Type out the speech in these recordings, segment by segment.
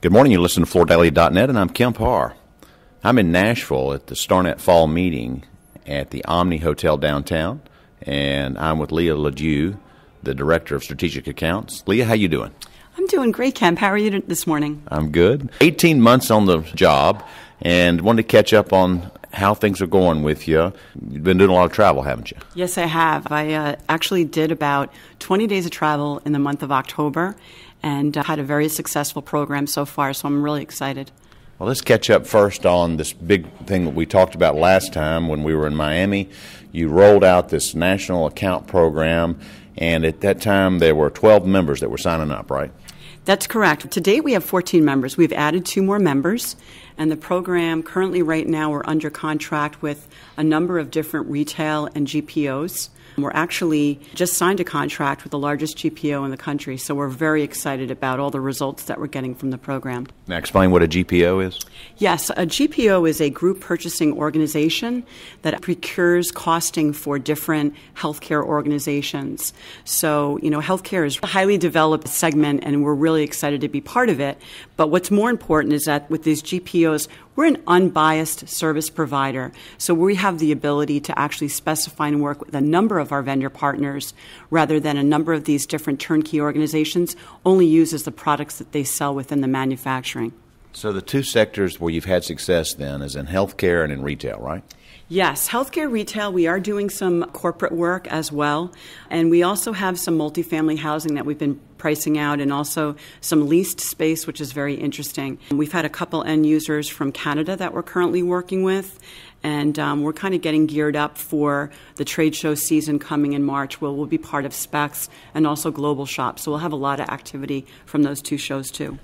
Good morning. You listen to FloorDaily.net, and I'm Kemp Harr. I'm in Nashville at the StarNet Fall Meeting at the Omni Hotel downtown, and I'm with Leah Ledoux, the Director of Strategic Accounts. Leah, how you doing? I'm doing great, Kemp. How are you this morning? I'm good. 18 months on the job, and wanted to catch up on how things are going with you. You've been doing a lot of travel, haven't you? Yes, I have. I actually did about 20 days of travel in the month of October, and had a very successful program so far, so I'm really excited. Well, let's catch up first on this big thing that we talked about last time when we were in Miami. You rolled out this national account program, and at that time there were 12 members that were signing up, right? That's correct. To date, we have 14 members. We've added 2 more members, and the program currently right now we're under contract with a number of different retail and GPOs. We're actually just signed a contract with the largest GPO in the country, so we're very excited about all the results that we're getting from the program. Now explain what a GPO is. Yes, a GPO is a group purchasing organization that procures costing for different healthcare organizations. So, healthcare is a highly developed segment, and we're really excited to be part of it. But what's more important is that with these GPOs, we're an unbiased service provider, so we have the ability to actually specify and work with a number of our vendor partners rather than a number of these different turnkey organizations only uses the products that they sell within the manufacturing. So the 2 sectors where you've had success then is in healthcare and in retail, right? Yes, healthcare retail, we are doing some corporate work as well, and we also have some multifamily housing that we've been pricing out and also some leased space, which is very interesting. We've had a couple end users from Canada that we're currently working with, and we're kind of getting geared up for the trade show season coming in March, where we'll be part of Specs and also Global Shop, so we'll have a lot of activity from those 2 shows too.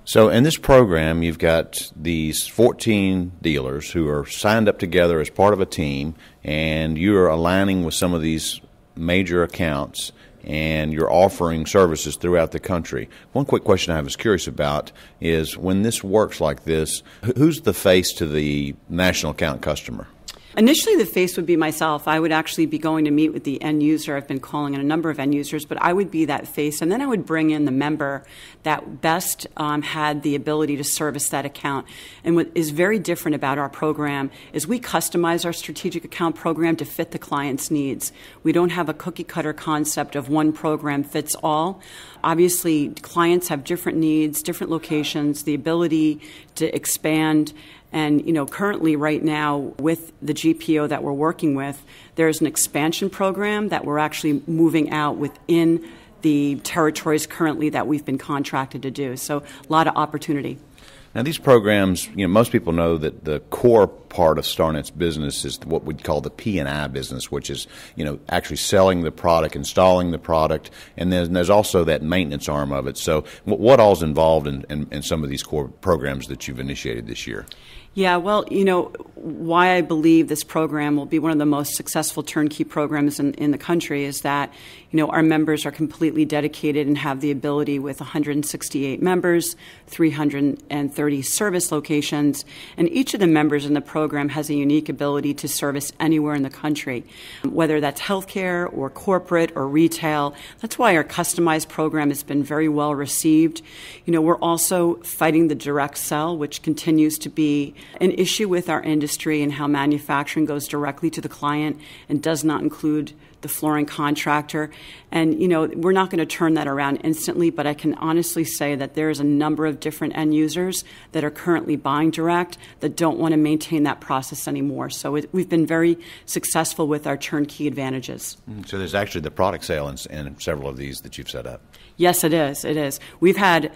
So in this program, you've got these 14 dealers who are signed up together as part of a team, and you're aligning with some of these major accounts, and you're offering services throughout the country. One quick question I was curious about is when this works like this, who's the face to the national account customer? Initially, the face would be myself. I would actually be going to meet with the end user. I've been calling on a number of end users, but I would be that face. And then I would bring in the member that best had the ability to service that account. And what is very different about our program is we customize our strategic account program to fit the client's needs. We don't have a cookie-cutter concept of one program fits all. Obviously, clients have different needs, different locations, the ability to expand. And, currently right now with the GPO that we're working with, there's an expansion program that we're actually moving out within the territories currently that we've been contracted to do. So a lot of opportunity. Now these programs, most people know that the core part of StarNet's business is what we'd call the P&I business, which is, actually selling the product, installing the product, and then there's also that maintenance arm of it. So what all's involved in some of these core programs that you've initiated this year? Yeah, well, why I believe this program will be one of the most successful turnkey programs in the country is that, our members are completely dedicated and have the ability with 168 members, 330 service locations, and each of the members in the program has a unique ability to service anywhere in the country, whether that's healthcare or corporate or retail. That's why our customized program has been very well received. We're also fighting the direct sell, which continues to be an issue with our industry and how manufacturing goes directly to the client and does not include the flooring contractor. And, we're not going to turn that around instantly, but I can honestly say that there is a number of different end users that are currently buying direct that don't want to maintain that process anymore. So we've been very successful with our turnkey advantages. So there's actually the product sale in several of these that you've set up. Yes, it is. It is. We've had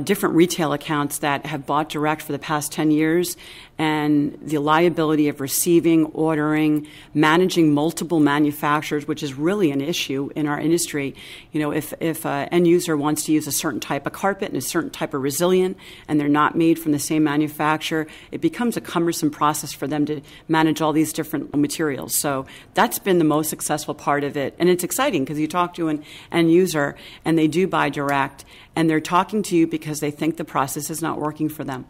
different retail accounts that have bought direct for the past 10 years, and the liability of receiving, ordering, managing multiple manufacturers, which is really an issue in our industry. If an end user wants to use a certain type of carpet and a certain type of resilient, and they're not made from the same manufacturer, it becomes a cumbersome process for them to manage all these different materials. So that's been the most successful part of it. And it's exciting because you talk to an end user, and they do buy direct, and they're talking to you because they think the process is not working for them.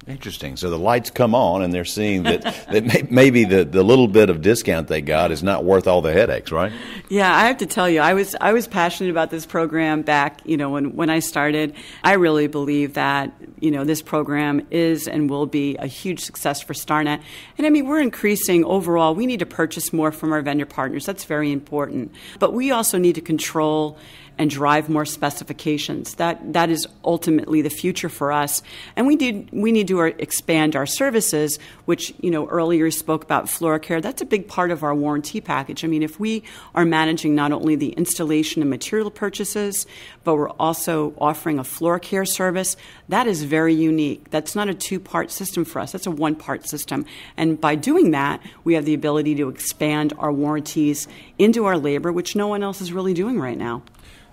Interesting. So the lights come on, and they're seeing that maybe the little bit of discount they got is not worth all the headaches, right? Yeah, I have to tell you, I was passionate about this program back, when I started. I really believe that, this program is and will be a huge success for StarNet. And I mean, we're increasing overall. We need to purchase more from our vendor partners. That's very important. But we also need to control and drive more specifications. That is ultimately the future for us. And we need to expand our services, which, earlier you spoke about FloraCare. That's a big part of our warranty package. I mean, if we are managing not only the installation and material purchases, but we're also offering a FloraCare service, that is very unique. That's not a two-part system for us. That's a one-part system. And by doing that, we have the ability to expand our warranties into our labor, which no one else is really doing right now.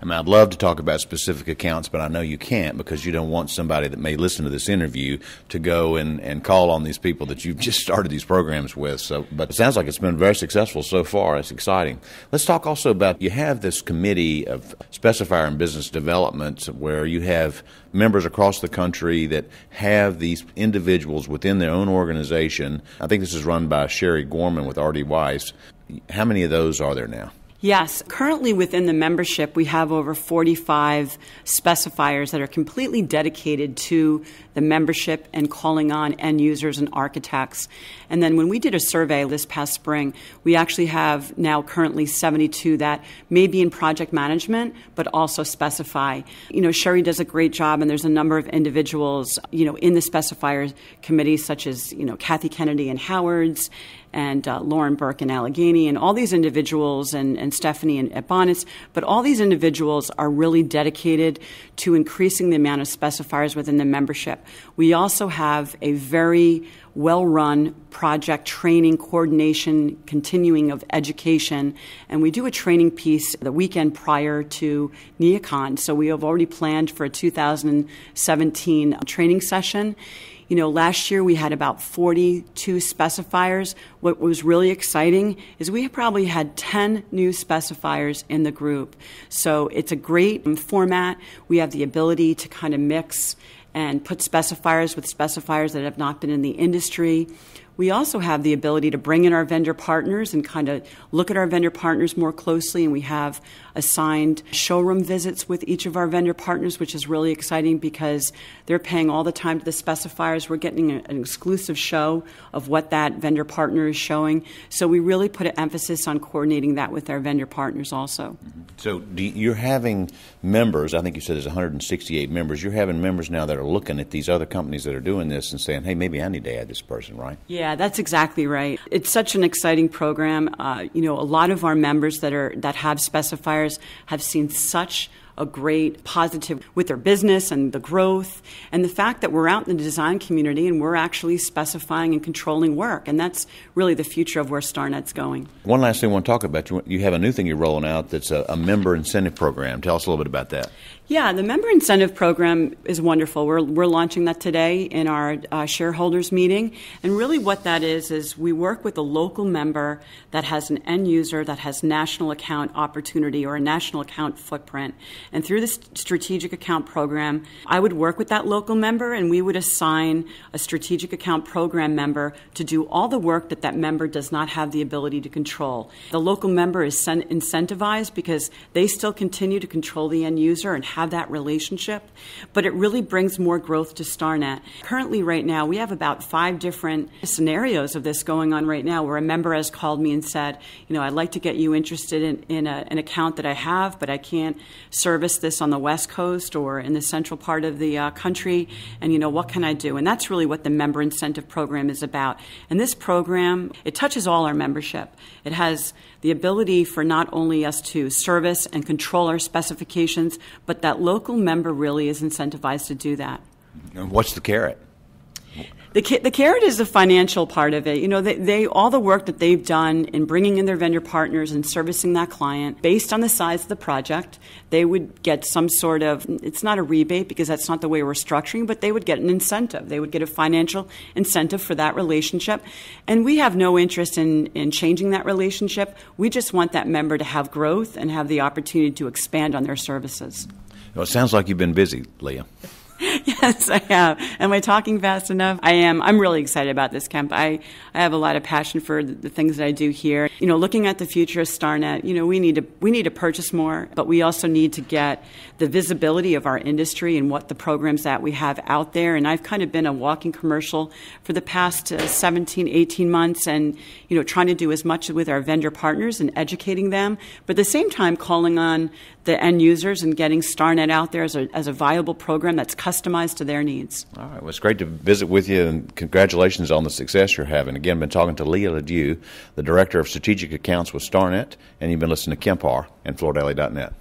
I mean, I'd love to talk about specific accounts, but I know you can't because you don't want somebody that may listen to this interview to go and call on these people that you've just started these programs with. But it sounds like it's been very successful so far. It's exciting. Let's talk also about, you have this committee of specifier and business development where you have members across the country that have these individuals within their own organization. I think this is run by Sherry Gorman with R.D. Weiss. How many of those are there now? Yes. Currently within the membership, we have over 45 specifiers that are completely dedicated to the membership and calling on end users and architects. And then when we did a survey this past spring, we actually have now currently 72 that may be in project management, but also specify. Sherry does a great job, and there's a number of individuals, in the specifier committee, such as, Kathy Kennedy and Howard's, and Lauren Burke and Allegheny, and all these individuals, and Stephanie at Bonnets, but all these individuals are really dedicated to increasing the amount of specifiers within the membership. We also have a very well-run project training, coordination, continuing of education, and we do a training piece the weekend prior to NeoCon. So we have already planned for a 2017 training session. Last year we had about 42 specifiers. What was really exciting is we probably had 10 new specifiers in the group. So it's a great format. We have the ability to kind of mix and put specifiers with specifiers that have not been in the industry. We also have the ability to bring in our vendor partners and kind of look at our vendor partners more closely, and we have assigned showroom visits with each of our vendor partners, which is really exciting because they're paying all the time to the specifiers. We're getting an exclusive show of what that vendor partner is showing. So we really put an emphasis on coordinating that with our vendor partners also. So you're having members, I think you said there's 168 members, you're having members now that are looking at these other companies that are doing this and saying, hey, maybe I need to add this person, right? Yeah, that's exactly right. It's such an exciting program. A lot of our members that have specifiers have seen such a great positive with their business and the growth and the fact that we're out in the design community and we're actually specifying and controlling work. And that's really the future of where StarNet's going. One last thing I want to talk about. You have a new thing you're rolling out that's a member incentive program. Tell us a little bit about that. Yeah, the member incentive program is wonderful. We're launching that today in our shareholders meeting. And really what that is we work with a local member that has an end user that has national account opportunity or a national account footprint. And through this strategic account program, I would work with that local member and we would assign a strategic account program member to do all the work that member does not have the ability to control. The local member is incentivized because they still continue to control the end user and have that relationship, but it really brings more growth to StarNet. Currently, right now, we have about 5 different scenarios of this going on right now where a member has called me and said, I'd like to get you interested in an account that I have, but I can't service this on the West Coast or in the central part of the country, and what can I do? And that's really what the member incentive program is about. And this program, it touches all our membership. It has the ability for not only us to service and control our specifications, but that local member really is incentivized to do that. And what's the carrot? The carrot is the financial part of it. They all the work that they've done in bringing in their vendor partners and servicing that client, based on the size of the project, they would get some sort of, it's not a rebate because that's not the way we're structuring, but they would get an incentive. They would get a financial incentive for that relationship. And we have no interest in changing that relationship. We just want that member to have growth and have the opportunity to expand on their services. Well, it sounds like you've been busy, Leah. Yeah, Yes, I have. Am I talking fast enough? I am. I'm really excited about this, Kemp. I have a lot of passion for the things that I do here. Looking at the future of StarNet, we need to purchase more, but we also need to get the visibility of our industry and what the programs that we have out there. And I've kind of been a walking commercial for the past 17, 18 months and, trying to do as much with our vendor partners and educating them, but at the same time calling on the end users and getting StarNet out there as a viable program that's customized to their needs. All right. Well, it's great to visit with you, and congratulations on the success you're having. Again, been talking to Leah Ledoux, the Director of Strategic Accounts with StarNet, and you've been listening to Kemp Harr and FloorDaily.net.